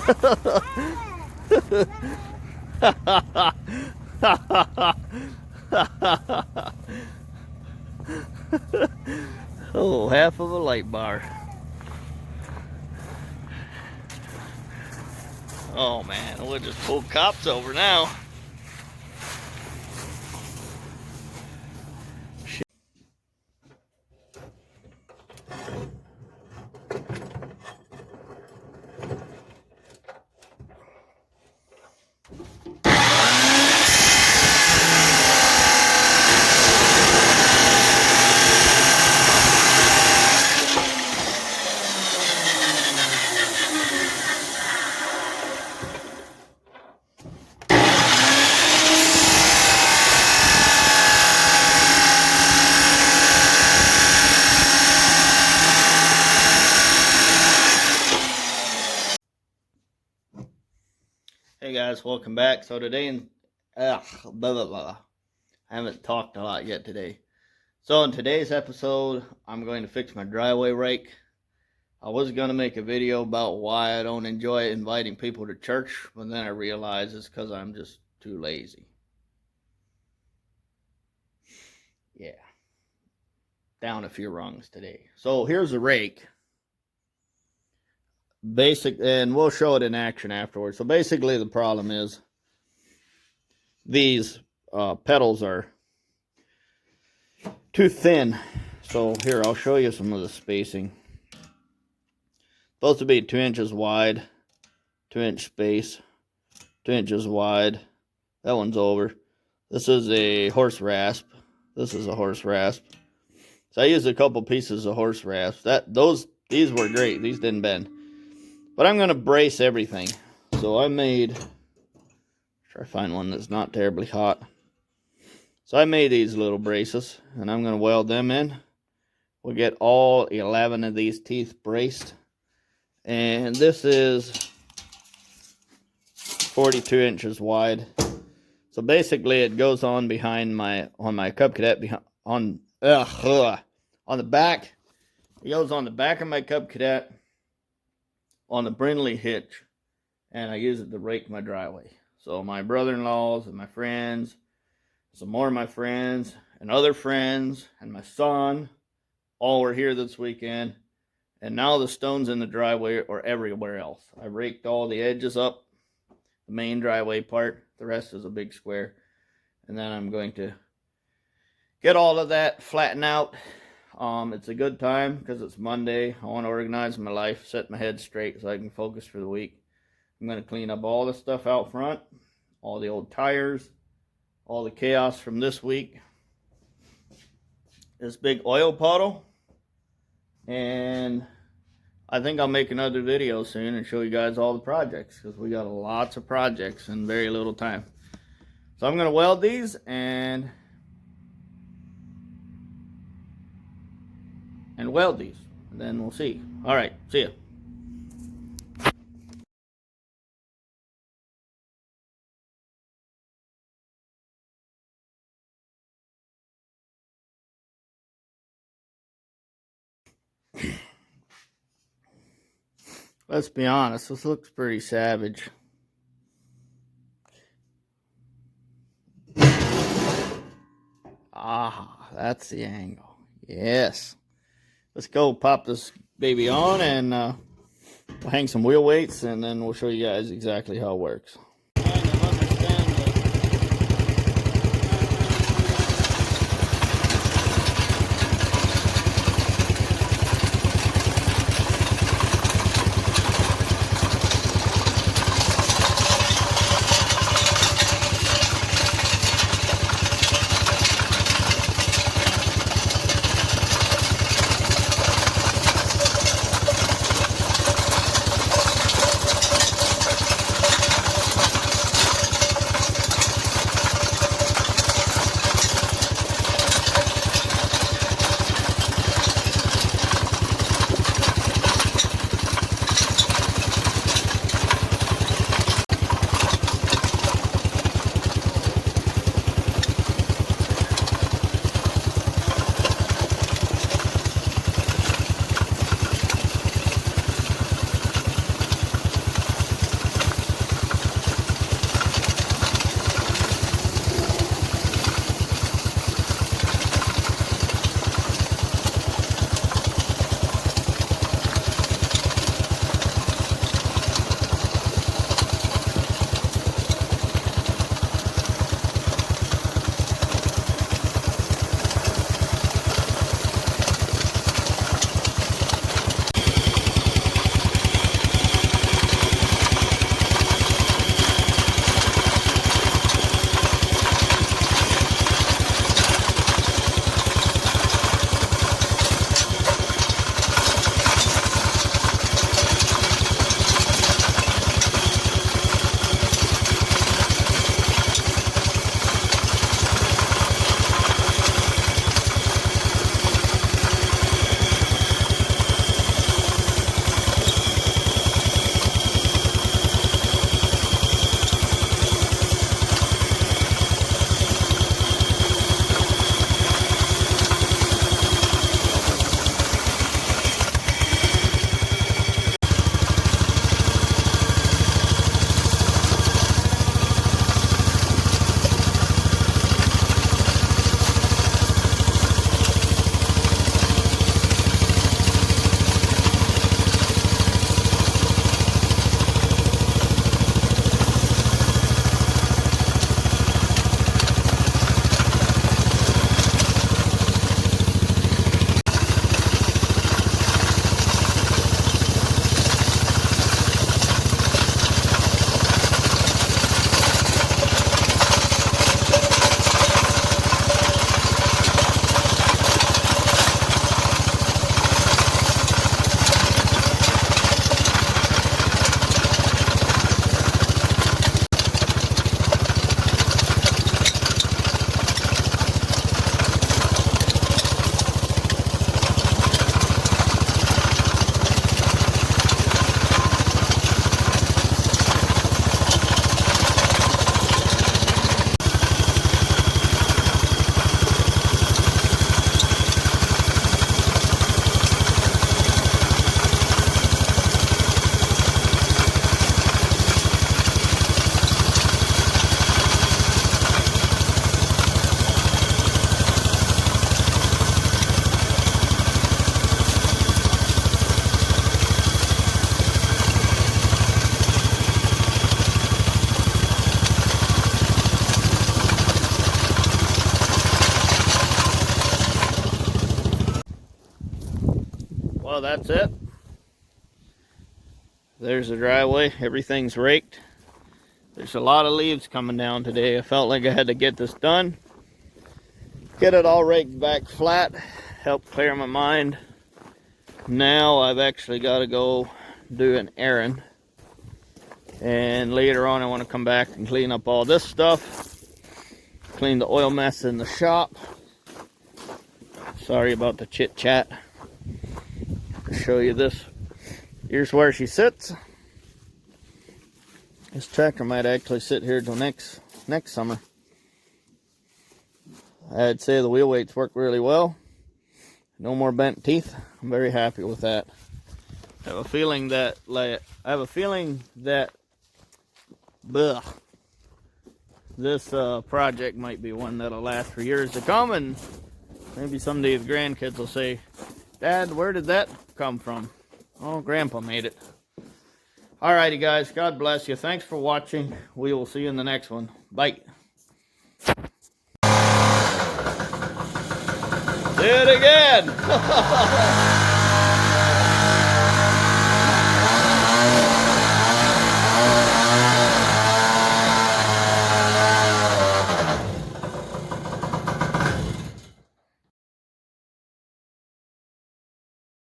Oh, half of a light bar. Oh man, we'll just pull cops over now. Hey guys, welcome back. So today blah, blah, blah. I haven't talked a lot yet today. So in today's episode, I'm going to fix my driveway rake. I was going to make a video about why I don't enjoy inviting people to church, but then I realized it's because I'm just too lazy. Yeah. Down a few rungs today. So here's the rake. And we'll show it in action afterwards. So basically the problem is these pedals are too thin. So here, I'll show you some of the spacing. Supposed to be 2 inches wide, 2-inch space, 2 inches wide. That one's over. This is a horse rasp. This is a horse rasp. So I used a couple pieces of horse rasp. These were great. These didn't bend. But I'm going to brace everything. So I made, try to find one that's not terribly hot. So I made these little braces, and I'm going to weld them in. We'll get all 11 of these teeth braced. And this is 42 inches wide. So basically it goes on behind on my Cub Cadet, on the back. It goes on the back of my Cub Cadet, on the Brindley hitch, and I use it to rake my driveway. So my brother-in-laws and my friends, some more of my friends and other friends and my son all were here this weekend, and now the stones in the driveway are everywhere else. I raked all the edges up, the main driveway part. The rest is a big square, and then I'm going to get all of that flattened out. It's a good time because it's Monday. I want to organize my life, set my head straight so I can focus for the week. I'm going to clean up all the stuff out front, all the old tires, all the chaos from this week, this big oil puddle, and I think I'll make another video soon and show you guys all the projects because we got lots of projects in very little time. So I'm going to weld these and weld these, and then we'll see. All right, see ya. Let's be honest, this looks pretty savage. Ah, that's the angle. Yes. Let's go pop this baby on, and we'll hang some wheel weights, and then we'll show you guys exactly how it works. that's it. There's the driveway. Everything's raked. There's a lot of leaves coming down today. I felt like I had to get this done. Get it all raked back flat. Help clear my mind. Now I've actually got to go do an errand. And later on I want to come back and clean up all this stuff. Clean the oil mess in the shop. Sorry about the chit chat. Show you this. Here's where she sits. This tractor might actually sit here till next summer. I'd say the wheel weights work really well. No more bent teeth. I'm very happy with that. I have a feeling that this project might be one that'll last for years to come, and maybe someday the grandkids will say, "Dad, where did that come from?" Oh, Grandpa made it. Alrighty, guys. God bless you. Thanks for watching. We will see you in the next one. Bye. Do it again.